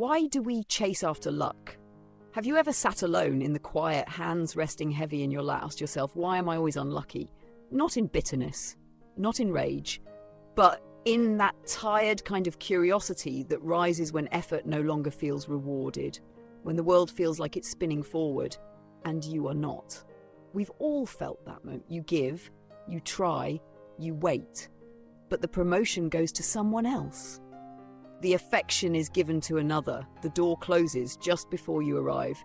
Why do we chase after luck? Have you ever sat alone in the quiet, hands resting heavy in your lap, asked yourself, why am I always unlucky? Not in bitterness, not in rage, but in that tired kind of curiosity that rises when effort no longer feels rewarded, when the world feels like it's spinning forward, and you are not. We've all felt that moment. You give, you try, you wait, but the promotion goes to someone else. The affection is given to another. The door closes just before you arrive.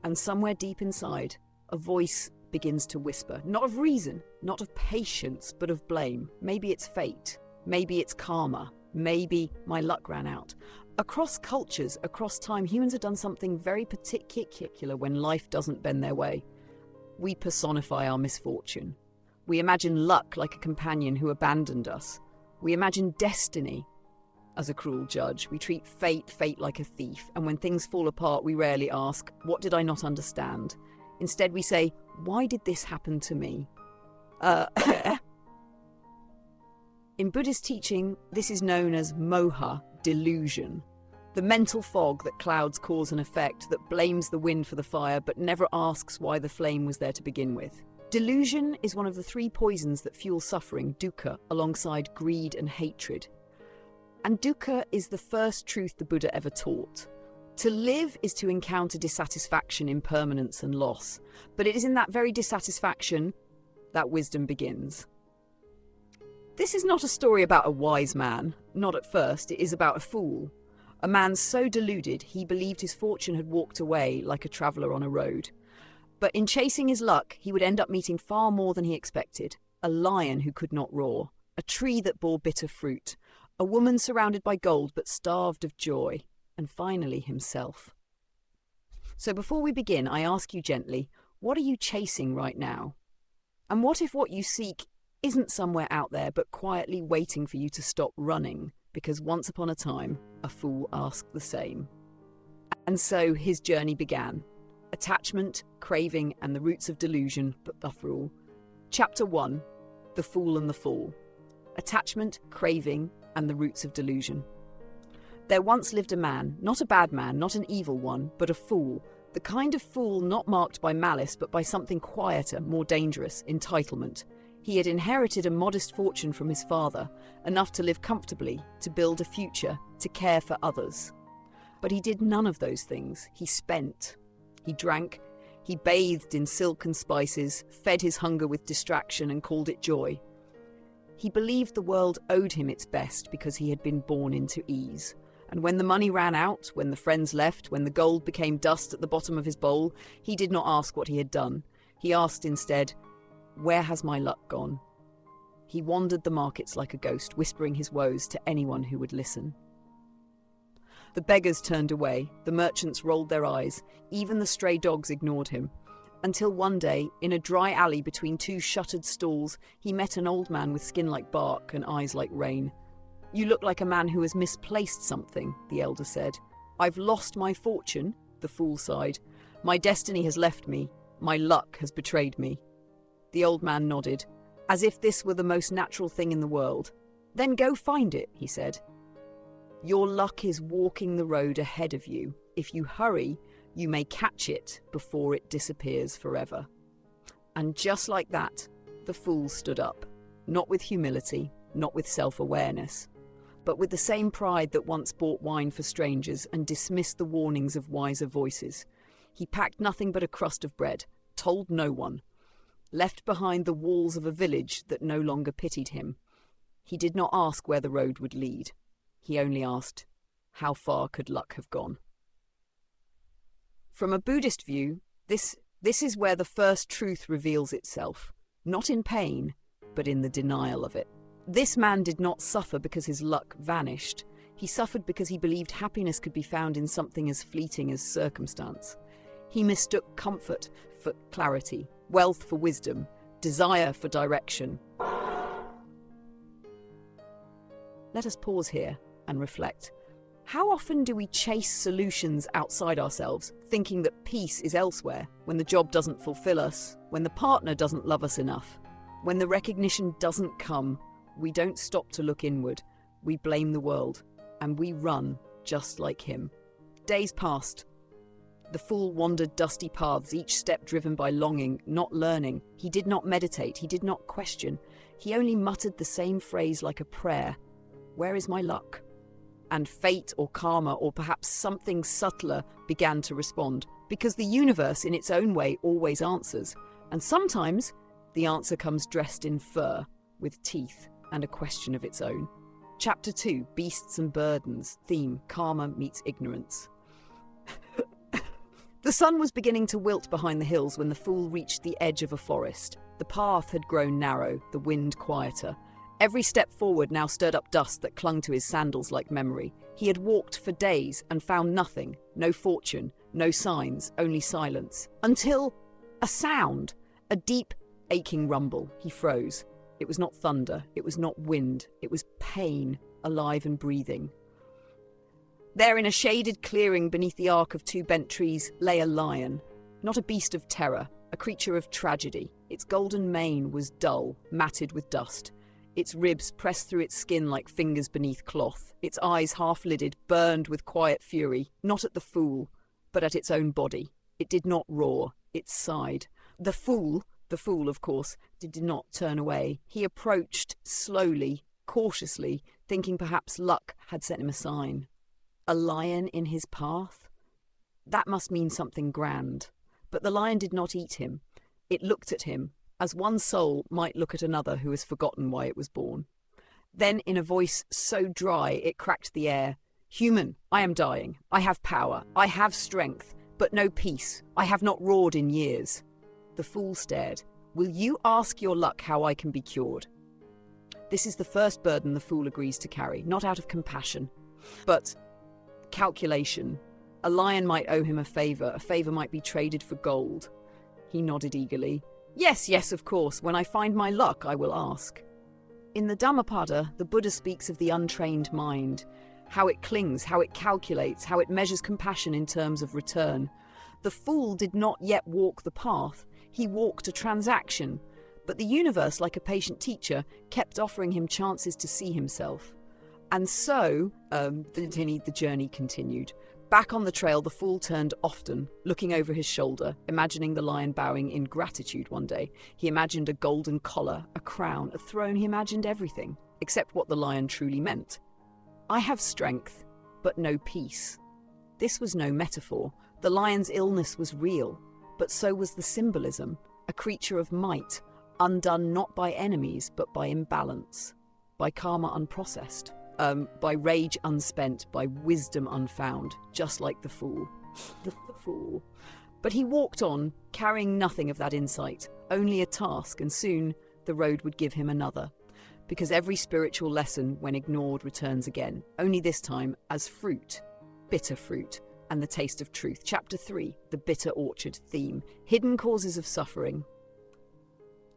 And somewhere deep inside, a voice begins to whisper, not of reason, not of patience, but of blame. Maybe it's fate. Maybe it's karma. Maybe my luck ran out. Across cultures, across time, humans have done something very particular when life doesn't bend their way. We personify our misfortune. We imagine luck like a companion who abandoned us. We imagine destiny as a cruel judge. We treat fate like a thief. And when things fall apart, we rarely ask, what did I not understand? Instead, we say, why did this happen to me? In Buddhist teaching, this is known as moha, delusion. The mental fog that clouds cause and effect, that blames the wind for the fire, but never asks why the flame was there to begin with. Delusion is one of the three poisons that fuel suffering, dukkha, alongside greed and hatred. And dukkha is the first truth the Buddha ever taught. To live is to encounter dissatisfaction, impermanence, and loss. But it is in that very dissatisfaction that wisdom begins. This is not a story about a wise man. Not at first. It is about a fool. A man so deluded he believed his fortune had walked away like a traveller on a road. But in chasing his luck, he would end up meeting far more than he expected. A lion who could not roar. A tree that bore bitter fruit. A woman surrounded by gold but starved of joy. And finally himself. So before we begin, I ask you gently, what are you chasing right now? And what if what you seek isn't somewhere out there but quietly waiting for you to stop running? Because once upon a time, a fool asked the same. And so his journey began. Attachment, craving, and the roots of delusion, but after all. Chapter 1, The Fool and the Fall. Attachment, craving, and the roots of delusion. There once lived a man, not a bad man, not an evil one, but a fool. The kind of fool not marked by malice, but by something quieter, more dangerous, entitlement. He had inherited a modest fortune from his father, enough to live comfortably, to build a future, to care for others. But he did none of those things. He spent. He drank. He bathed in silk and spices, fed his hunger with distraction and called it joy. He believed the world owed him its best because he had been born into ease. And when the money ran out, when the friends left, when the gold became dust at the bottom of his bowl, he did not ask what he had done. He asked instead, where has my luck gone? He wandered the markets like a ghost, whispering his woes to anyone who would listen. The beggars turned away, the merchants rolled their eyes, even the stray dogs ignored him. Until one day, in a dry alley between two shuttered stalls, he met an old man with skin like bark and eyes like rain. You look like a man who has misplaced something, the elder said. I've lost my fortune, the fool sighed. My destiny has left me. My luck has betrayed me. The old man nodded, as if this were the most natural thing in the world. Then go find it, he said. Your luck is walking the road ahead of you. If you hurry, you may catch it before it disappears forever. And just like that, the fool stood up, not with humility, not with self-awareness, but with the same pride that once bought wine for strangers and dismissed the warnings of wiser voices. He packed nothing but a crust of bread, told no one, left behind the walls of a village that no longer pitied him. He did not ask where the road would lead. He only asked, how far could luck have gone? From a Buddhist view, this is where the first truth reveals itself, not in pain, but in the denial of it. This man did not suffer because his luck vanished. He suffered because he believed happiness could be found in something as fleeting as circumstance. He mistook comfort for clarity, wealth for wisdom, desire for direction. Let us pause here and reflect. How often do we chase solutions outside ourselves, thinking that peace is elsewhere, when the job doesn't fulfill us, when the partner doesn't love us enough, when the recognition doesn't come? We don't stop to look inward. We blame the world, and we run just like him. Days passed. The fool wandered dusty paths, each step driven by longing, not learning. He did not meditate, he did not question. He only muttered the same phrase like a prayer. Where is my luck? And fate or karma or perhaps something subtler began to respond, because the universe in its own way always answers. And sometimes the answer comes dressed in fur, with teeth and a question of its own. Chapter 2, Beasts and Burdens. Theme, Karma meets Ignorance. The sun was beginning to wilt behind the hills when the fool reached the edge of a forest. The path had grown narrow, the wind quieter. Every step forward now stirred up dust that clung to his sandals like memory. He had walked for days and found nothing, no fortune, no signs, only silence. Until a sound, a deep, aching rumble. He froze. It was not thunder, it was not wind, it was pain, alive and breathing. There, in a shaded clearing beneath the arc of two bent trees, lay a lion. Not a beast of terror, a creature of tragedy. Its golden mane was dull, matted with dust. Its ribs pressed through its skin like fingers beneath cloth. Its eyes, half-lidded, burned with quiet fury, not at the fool, but at its own body. It did not roar, it sighed. The fool, of course, did not turn away. He approached slowly, cautiously, thinking perhaps luck had sent him a sign. A lion in his path? That must mean something grand. But the lion did not eat him. It looked at him, as one soul might look at another who has forgotten why it was born. Then, in a voice so dry it cracked the air, "Human, I am dying. I have power. I have strength, but no peace. I have not roared in years." The fool stared. "Will you ask your luck how I can be cured?" This is the first burden the fool agrees to carry, not out of compassion, but calculation. A lion might owe him a favour might be traded for gold. He nodded eagerly. Yes, of course, when I find my luck I will ask." In the Dhammapada, the Buddha speaks of the untrained mind, how it clings, how it calculates, how it measures compassion in terms of return. The fool did not yet walk the path, he walked a transaction, but the universe, like a patient teacher, kept offering him chances to see himself. And so, the journey continued. Back on the trail, the fool turned often, looking over his shoulder, imagining the lion bowing in gratitude one day. He imagined a golden collar, a crown, a throne. He imagined everything, except what the lion truly meant. "I have strength, but no peace." This was no metaphor. The lion's illness was real, but so was the symbolism, a creature of might, undone not by enemies, but by imbalance, by karma unprocessed. By rage unspent, by wisdom unfound, just like the fool. The fool. But he walked on, carrying nothing of that insight, only a task, and soon the road would give him another. Because every spiritual lesson, when ignored, returns again, only this time as fruit, bitter fruit, and the taste of truth. Chapter 3, The Bitter Orchard. Theme, Hidden Causes of Suffering.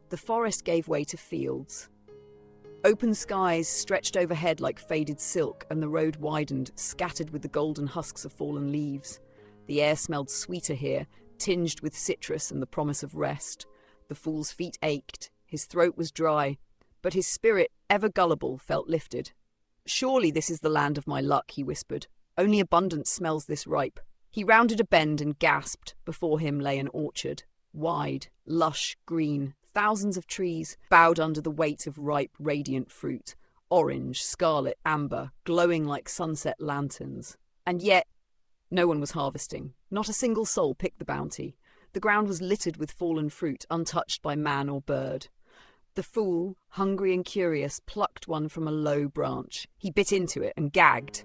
The forest gave way to fields. Open skies stretched overhead like faded silk, and the road widened, scattered with the golden husks of fallen leaves. The air smelled sweeter here, tinged with citrus and the promise of rest. The fool's feet ached, his throat was dry, but his spirit, ever gullible, felt lifted. "Surely this is the land of my luck," he whispered. "Only abundance smells this ripe." He rounded a bend and gasped. Before him lay an orchard, wide, lush, green. Thousands of trees bowed under the weight of ripe, radiant fruit, orange, scarlet, amber, glowing like sunset lanterns. And yet, no one was harvesting. Not a single soul picked the bounty. The ground was littered with fallen fruit, untouched by man or bird. The fool, hungry and curious, plucked one from a low branch. He bit into it and gagged.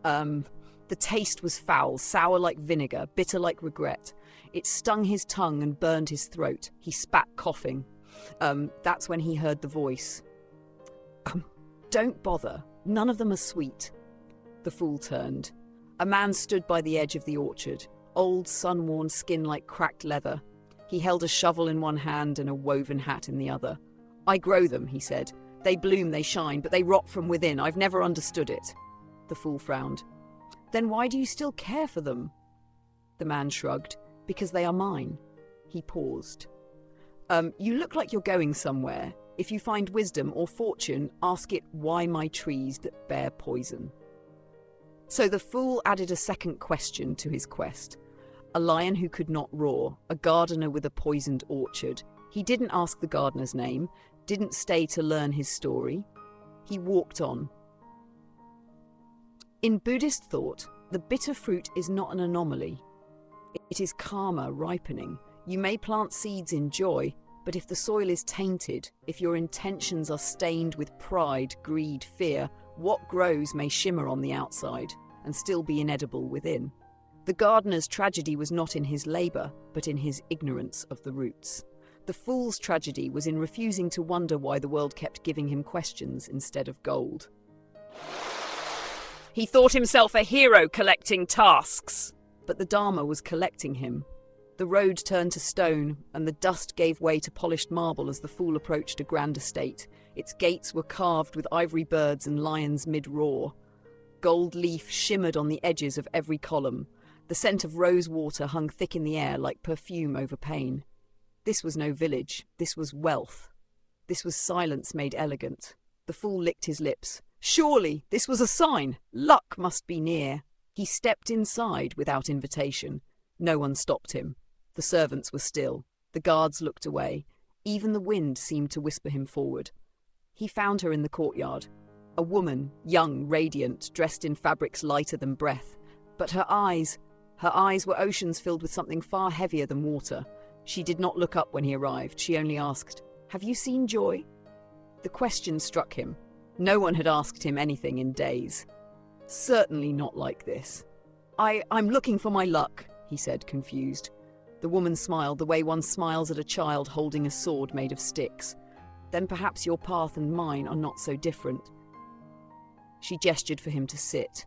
The taste was foul, sour like vinegar, bitter like regret. It stung his tongue and burned his throat. He spat, coughing. That's when he heard the voice. "Don't bother. None of them are sweet." The fool turned. A man stood by the edge of the orchard, old, sun-worn skin like cracked leather. He held a shovel in one hand and a woven hat in the other. "I grow them," he said. "They bloom, they shine, but they rot from within. I've never understood it." The fool frowned. "Then why do you still care for them?" The man shrugged. "Because they are mine." He paused. You look like you're going somewhere. If you find wisdom or fortune, ask it, why my trees that bear poison?" So the fool added a second question to his quest. A lion who could not roar, a gardener with a poisoned orchard. He didn't ask the gardener's name, didn't stay to learn his story. He walked on. In Buddhist thought, the bitter fruit is not an anomaly. It is karma ripening. You may plant seeds in joy, but if the soil is tainted, if your intentions are stained with pride, greed, fear, what grows may shimmer on the outside and still be inedible within. The gardener's tragedy was not in his labour, but in his ignorance of the roots. The fool's tragedy was in refusing to wonder why the world kept giving him questions instead of gold. He thought himself a hero collecting tasks. But the Dharma was collecting him. The road turned to stone, and the dust gave way to polished marble as the fool approached a grand estate. Its gates were carved with ivory birds and lions mid-roar. Gold leaf shimmered on the edges of every column. The scent of rose water hung thick in the air like perfume over pain. This was no village. This was wealth. This was silence made elegant. The fool licked his lips. Surely, this was a sign. Luck must be near. He stepped inside without invitation. No one stopped him. The servants were still. The guards looked away. Even the wind seemed to whisper him forward. He found her in the courtyard. A woman, young, radiant, dressed in fabrics lighter than breath. But her eyes were oceans filled with something far heavier than water. She did not look up when he arrived. She only asked, "Have you seen joy?" The question struck him. No one had asked him anything in days. Certainly not like this. I'm looking for my luck, he said, confused. The woman smiled the way one smiles at a child holding a sword made of sticks. Then perhaps your path and mine are not so different. She gestured for him to sit.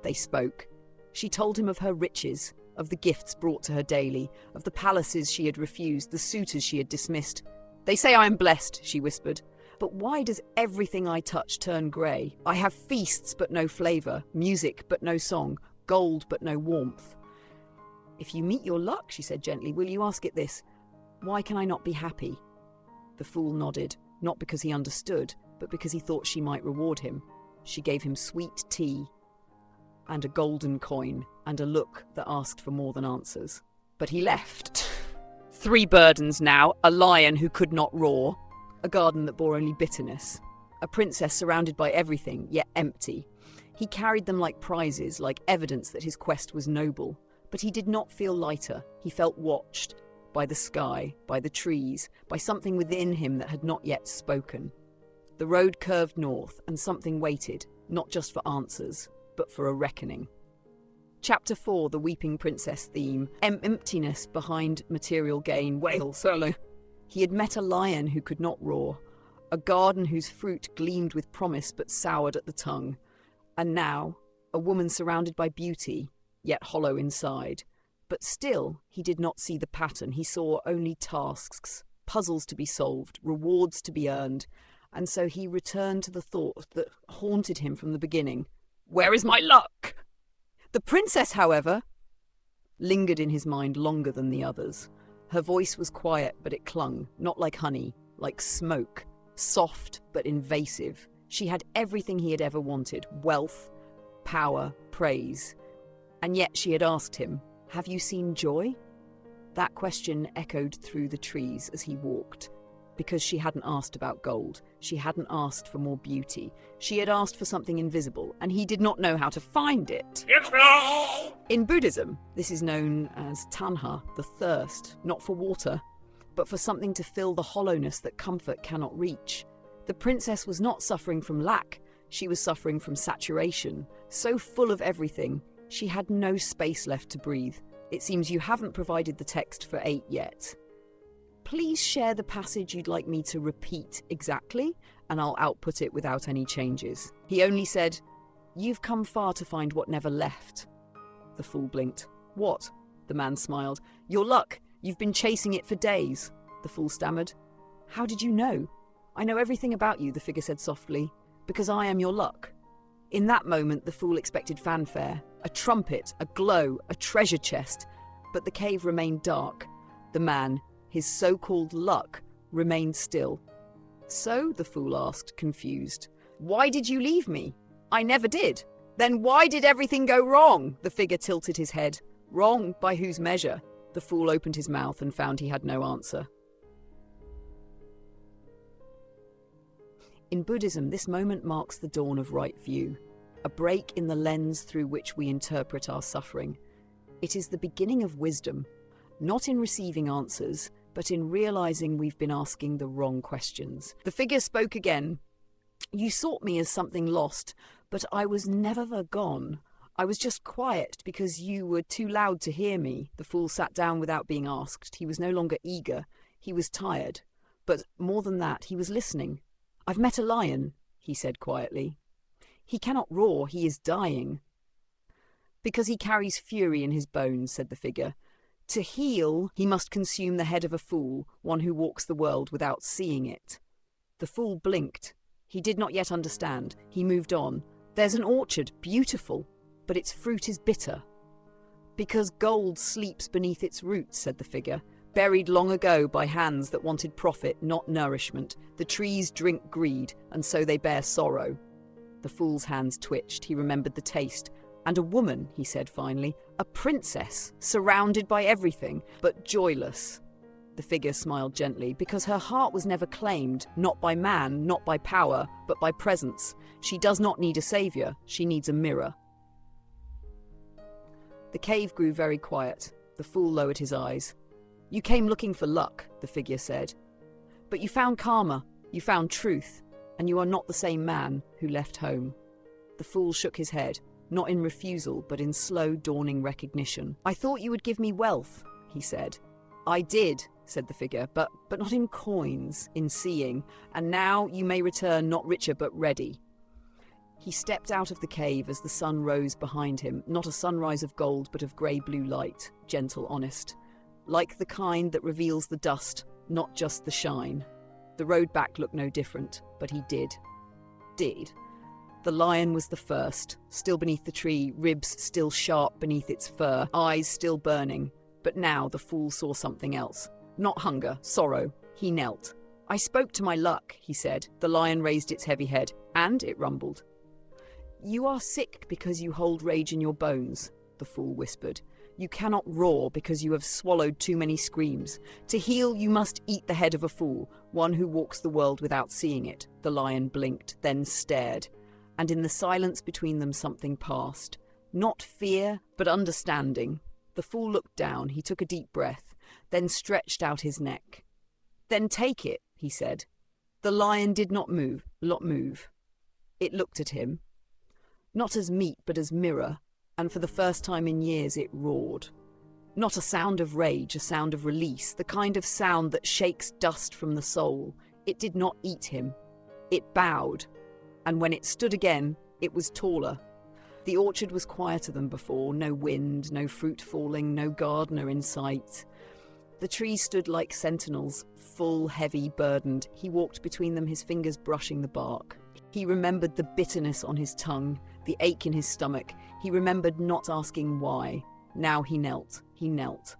They spoke. She told him of her riches, of the gifts brought to her daily, of the palaces she had refused, the suitors she had dismissed. They say I am blessed, she whispered. But why does everything I touch turn grey? I have feasts but no flavour, music but no song, gold but no warmth. If you meet your luck, she said gently, will you ask it this? Why can I not be happy? The fool nodded, not because he understood, but because he thought she might reward him. She gave him sweet tea and a golden coin and a look that asked for more than answers. But he left. 3 burdens now, a lion who could not roar, a garden that bore only bitterness, a princess surrounded by everything, yet empty. He carried them like prizes, like evidence that his quest was noble. But he did not feel lighter. He felt watched by the sky, by the trees, by something within him that had not yet spoken. The road curved north, and something waited, not just for answers, but for a reckoning. Chapter 4, the Weeping Princess theme. Emptiness behind material gain. Wail solo. He had met a lion who could not roar, a garden whose fruit gleamed with promise but soured at the tongue. And now, a woman surrounded by beauty, yet hollow inside. But still, he did not see the pattern. He saw only tasks, puzzles to be solved, rewards to be earned. And so he returned to the thought that haunted him from the beginning. Where is my luck? The princess, however, lingered in his mind longer than the others. Her voice was quiet, but it clung, not like honey, like smoke, soft but invasive. She had everything he had ever wanted, wealth, power, praise. And yet she had asked him, have you seen joy? That question echoed through the trees as he walked. Because she hadn't asked about gold. She hadn't asked for more beauty. She had asked for something invisible, and he did not know how to find it. In Buddhism, this is known as tanha, the thirst, not for water, but for something to fill the hollowness that comfort cannot reach. The princess was not suffering from lack. She was suffering from saturation, so full of everything, she had no space left to breathe. It seems you haven't provided the text for 8 yet. Please share the passage you'd like me to repeat exactly, and I'll output it without any changes. He only said, you've come far to find what never left. The fool blinked. What? The man smiled. Your luck. You've been chasing it for days. The fool stammered. How did you know? I know everything about you, the figure said softly, because I am your luck. In that moment, the fool expected fanfare, a trumpet, a glow, a treasure chest, but the cave remained dark. The man, his so-called luck, remained still. So, the fool asked, confused, why did you leave me? I never did. Then why did everything go wrong? The figure tilted his head. Wrong by whose measure? The fool opened his mouth and found he had no answer. In Buddhism, this moment marks the dawn of right view, a break in the lens through which we interpret our suffering. It is the beginning of wisdom, not in receiving answers, but in realizing we've been asking the wrong questions. The figure spoke again. You sought me as something lost, but I was never gone. I was just quiet because you were too loud to hear me. The fool sat down without being asked. He was no longer eager. He was tired. But more than that, he was listening. I've met a lion, he said quietly. He cannot roar. He is dying. Because he carries fury in his bones, said the figure. To heal, he must consume the head of a fool, one who walks the world without seeing it. The fool blinked. He did not yet understand. He moved on. There's an orchard, beautiful, but its fruit is bitter. Because gold sleeps beneath its roots, said the figure, buried long ago by hands that wanted profit, not nourishment. The trees drink greed, and so they bear sorrow. The fool's hands twitched. He remembered the taste. And a woman, he said finally, a princess, surrounded by everything, but joyless. The figure smiled gently, because her heart was never claimed, not by man, not by power, but by presence. She does not need a savior, she needs a mirror. The cave grew very quiet. The fool lowered his eyes. You came looking for luck, the figure said. But you found karma, you found truth, and you are not the same man who left home. The fool shook his head, not in refusal, but in slow, dawning recognition. I thought you would give me wealth, he said. I did, said the figure, but not in coins, in seeing, and now you may return not richer but ready. He stepped out of the cave as the sun rose behind him, not a sunrise of gold but of grey-blue light, gentle, honest, like the kind that reveals the dust, not just the shine. The road back looked no different, but he did. The lion was the first, still beneath the tree, ribs still sharp beneath its fur, eyes still burning. But now the fool saw something else. Not hunger, sorrow. He knelt. I spoke to my luck, he said. The lion raised its heavy head, and it rumbled. You are sick because you hold rage in your bones, the fool whispered. You cannot roar because you have swallowed too many screams. To heal, you must eat the head of a fool, one who walks the world without seeing it. The lion blinked, then stared. And in the silence between them something passed. Not fear, but understanding. The fool looked down. He took a deep breath, then stretched out his neck. Then take it, he said. The lion did not move. It looked at him. Not as meat, but as mirror, and for the first time in years it roared. Not a sound of rage, a sound of release, the kind of sound that shakes dust from the soul. It did not eat him. It bowed. And when it stood again, it was taller. The orchard was quieter than before, no wind, no fruit falling, no gardener in sight. The trees stood like sentinels, full, heavy, burdened. He walked between them, his fingers brushing the bark. He remembered the bitterness on his tongue, the ache in his stomach. He remembered not asking why. Now he knelt.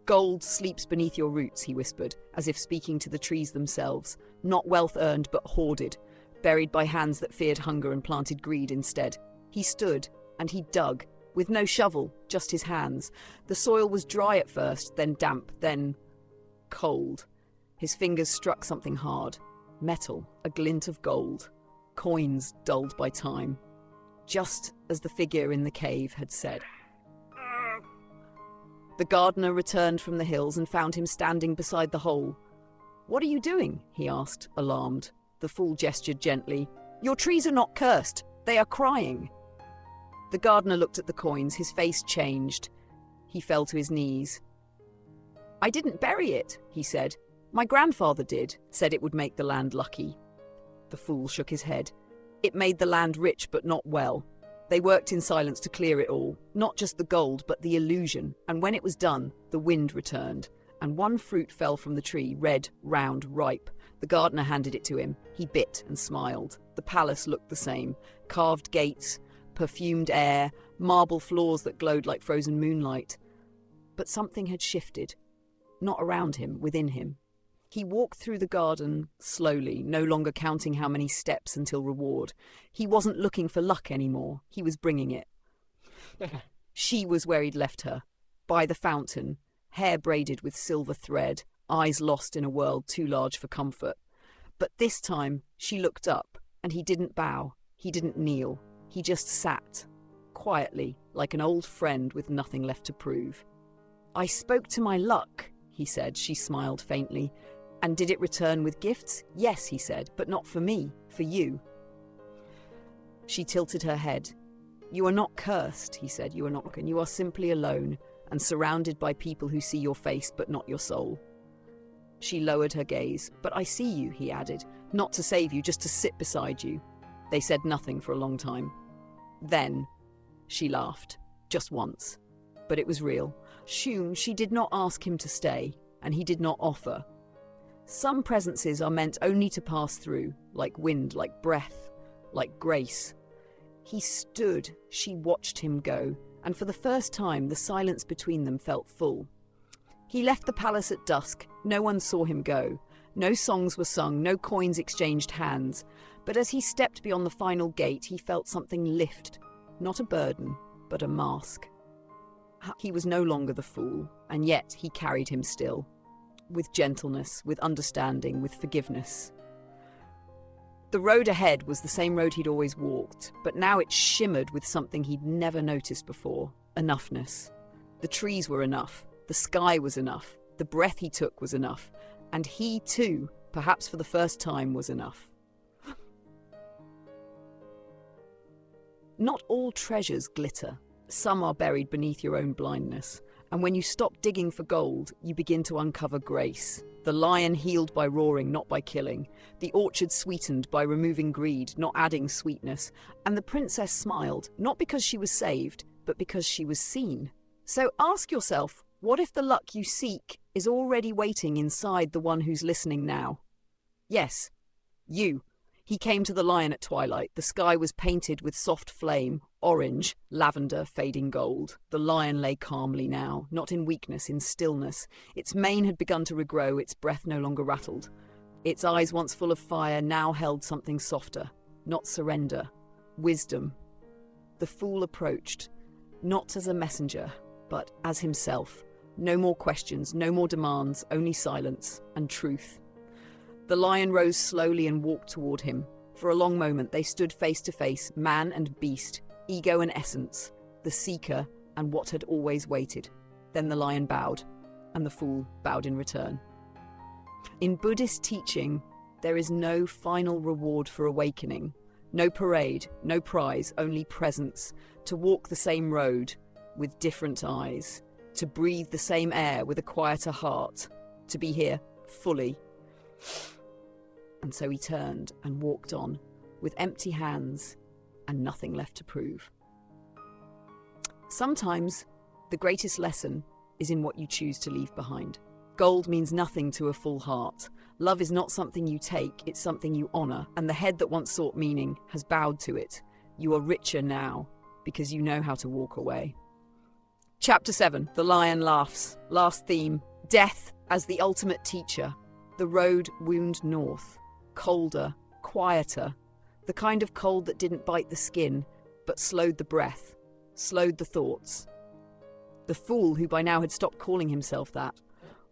Gold sleeps beneath your roots, he whispered, as if speaking to the trees themselves. Not wealth earned, but hoarded, buried by hands that feared hunger and planted greed instead. He stood, and he dug, with no shovel, just his hands. The soil was dry at first, then damp, then cold. His fingers struck something hard. Metal, a glint of gold. Coins dulled by time. Just as the figure in the cave had said. The gardener returned from the hills and found him standing beside the hole. What are you doing? He asked, alarmed. The fool gestured gently. Your trees are not cursed. They are crying. The gardener looked at the coins. His face changed. He fell to his knees. I didn't bury it, he said. My grandfather did, said it would make the land lucky. The fool shook his head. It made the land rich, but not well. They worked in silence to clear it all, not just the gold, but the illusion. And when it was done, the wind returned, and one fruit fell from the tree, red, round, ripe. The gardener handed it to him. He bit and smiled. The palace looked the same. Carved gates, perfumed air, marble floors that glowed like frozen moonlight. But something had shifted. Not around him, within him. He walked through the garden slowly, no longer counting how many steps until reward. He wasn't looking for luck anymore. He was bringing it. She was where he'd left her, by the fountain, hair braided with silver thread, eyes lost in a world too large for comfort. But this time she looked up, and he didn't bow, he didn't kneel. He just sat, quietly, like an old friend with nothing left to prove. "I spoke to my luck," he said. She smiled faintly. "And did it return with gifts?" "Yes," he said, "but not for me, for you." She tilted her head. "You are not cursed," he said. "You are not broken. You are simply alone and surrounded by people who see your face but not your soul." She lowered her gaze. "But I see you," he added, "not to save you, just to sit beside you." They said nothing for a long time. Then she laughed, just once. But it was real. She did not ask him to stay, and he did not offer. Some presences are meant only to pass through, like wind, like breath, like grace. He stood, she watched him go, and for the first time the silence between them felt full. He left the palace at dusk. No one saw him go. No songs were sung, no coins exchanged hands. But as he stepped beyond the final gate, he felt something lift. Not a burden, but a mask. He was no longer the fool, and yet he carried him still. With gentleness, with understanding, with forgiveness. The road ahead was the same road he'd always walked, but now it shimmered with something he'd never noticed before. Enoughness. The trees were enough. The sky was enough. The breath he took was enough. And he, too, perhaps for the first time, was enough. Not all treasures glitter. Some are buried beneath your own blindness. And when you stop digging for gold, you begin to uncover grace. The lion healed by roaring, not by killing. The orchard sweetened by removing greed, not adding sweetness. And the princess smiled, not because she was saved, but because she was seen. So ask yourself, what if the luck you seek is already waiting inside the one who's listening now? Yes, you. He came to the lion at twilight. The sky was painted with soft flame, orange, lavender, fading gold. The lion lay calmly now, not in weakness, in stillness. Its mane had begun to regrow, its breath no longer rattled. Its eyes, once full of fire, now held something softer. Not surrender, wisdom. The fool approached, not as a messenger, but as himself. No more questions, no more demands, only silence and truth. The lion rose slowly and walked toward him. For a long moment they stood face to face, man and beast, ego and essence, the seeker and what had always waited. Then the lion bowed, and the fool bowed in return. In Buddhist teaching, there is no final reward for awakening. No parade, no prize, only presence. To walk the same road with different eyes. To breathe the same air with a quieter heart. To be here fully. And so he turned and walked on, with empty hands and nothing left to prove. Sometimes the greatest lesson is in what you choose to leave behind. Gold means nothing to a full heart. Love is not something you take, it's something you honor, and the head that once sought meaning has bowed to it. You are richer now, because you know how to walk away. Chapter 7. The Lion Laughs. Last theme. Death as the ultimate teacher. The road wound north. Colder, quieter, the kind of cold that didn't bite the skin, but slowed the breath, slowed the thoughts. The fool, who by now had stopped calling himself that,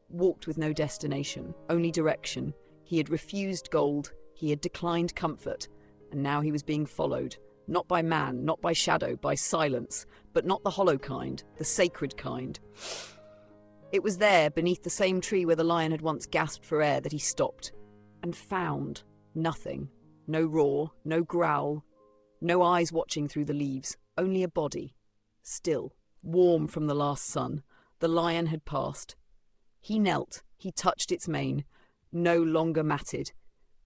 walked with no destination, only direction. He had refused gold, he had declined comfort, and now he was being followed, not by man, not by shadow, by silence, but not the hollow kind, the sacred kind. It was there, beneath the same tree where the lion had once gasped for air, that he stopped. And found nothing. No roar, no growl, no eyes watching through the leaves, only a body. Still, warm from the last sun, the lion had passed. He knelt, he touched its mane, no longer matted,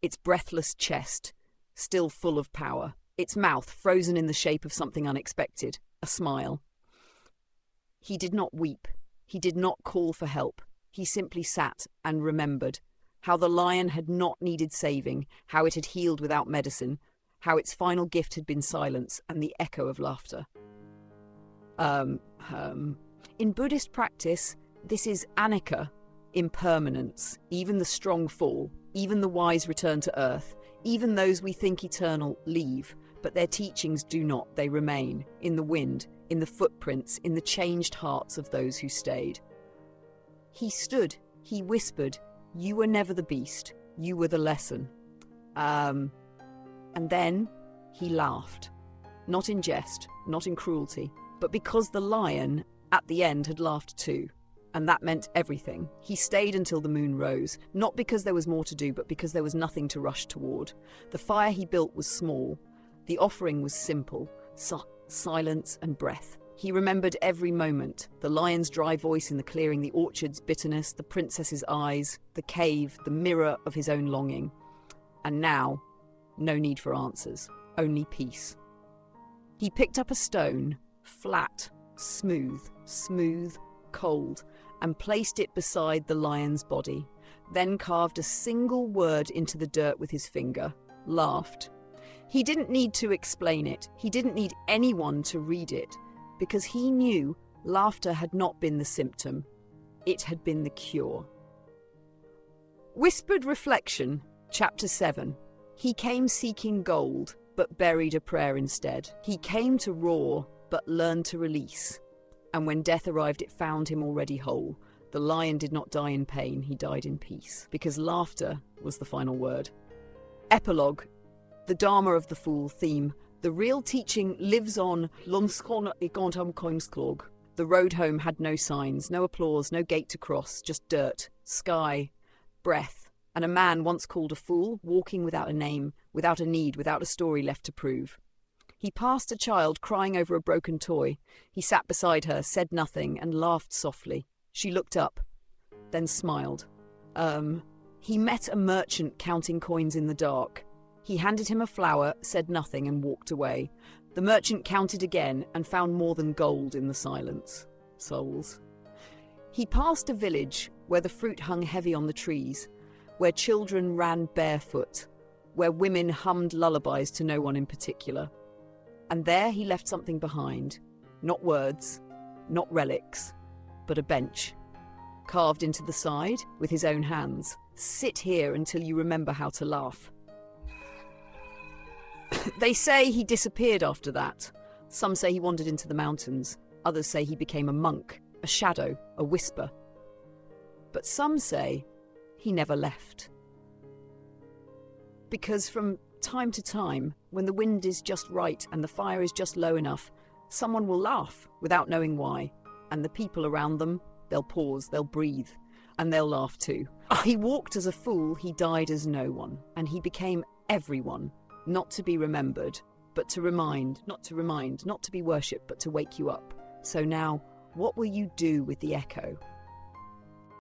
its breathless chest, still full of power, its mouth frozen in the shape of something unexpected, a smile. He did not weep, he did not call for help, he simply sat and remembered. How the lion had not needed saving, how it had healed without medicine, how its final gift had been silence and the echo of laughter. In Buddhist practice, this is anicca, impermanence. Even the strong fall, even the wise return to earth, even those we think eternal leave, but their teachings do not, they remain, in the wind, in the footprints, in the changed hearts of those who stayed. He stood, he whispered, you were never the beast, you were the lesson. And then he laughed. Not in jest, not in cruelty, but because the lion, at the end, had laughed too. And that meant everything. He stayed until the moon rose, not because there was more to do, but because there was nothing to rush toward. The fire he built was small. The offering was simple, silence and breath. He remembered every moment, the lion's dry voice in the clearing, the orchard's bitterness, the princess's eyes, the cave, the mirror of his own longing. And now, no need for answers, only peace. He picked up a stone, flat, smooth, cold, and placed it beside the lion's body, then carved a single word into the dirt with his finger, laughed. He didn't need to explain it. He didn't need anyone to read it, because he knew laughter had not been the symptom. It had been the cure. Whispered Reflection, Chapter 7. He came seeking gold, but buried a prayer instead. He came to roar, but learned to release. And when death arrived, it found him already whole. The lion did not die in pain, he died in peace, because laughter was the final word. Epilogue. The Dharma of the Fool theme. The real teaching lives on. The road home had no signs, no applause, no gate to cross, just dirt, sky, breath, and a man once called a fool, walking without a name, without a need, without a story left to prove. He passed a child crying over a broken toy. He sat beside her, said nothing, and laughed softly. She looked up, then smiled. He met a merchant counting coins in the dark. He handed him a flower, said nothing, and walked away. The merchant counted again and found more than gold in the silence. Souls. He passed a village where the fruit hung heavy on the trees, where children ran barefoot, where women hummed lullabies to no one in particular. And there he left something behind. Not words, not relics, but a bench, carved into the side with his own hands. Sit here until you remember how to laugh. They say he disappeared after that. Some say he wandered into the mountains. Others say he became a monk, a shadow, a whisper. But some say he never left. Because from time to time, when the wind is just right and the fire is just low enough, someone will laugh without knowing why. And the people around them, they'll pause, they'll breathe, and they'll laugh too. He walked as a fool, he died as no one, and he became everyone. Not to be remembered, but to remind, not to be worshipped, but to wake you up. So now, what will you do with the echo?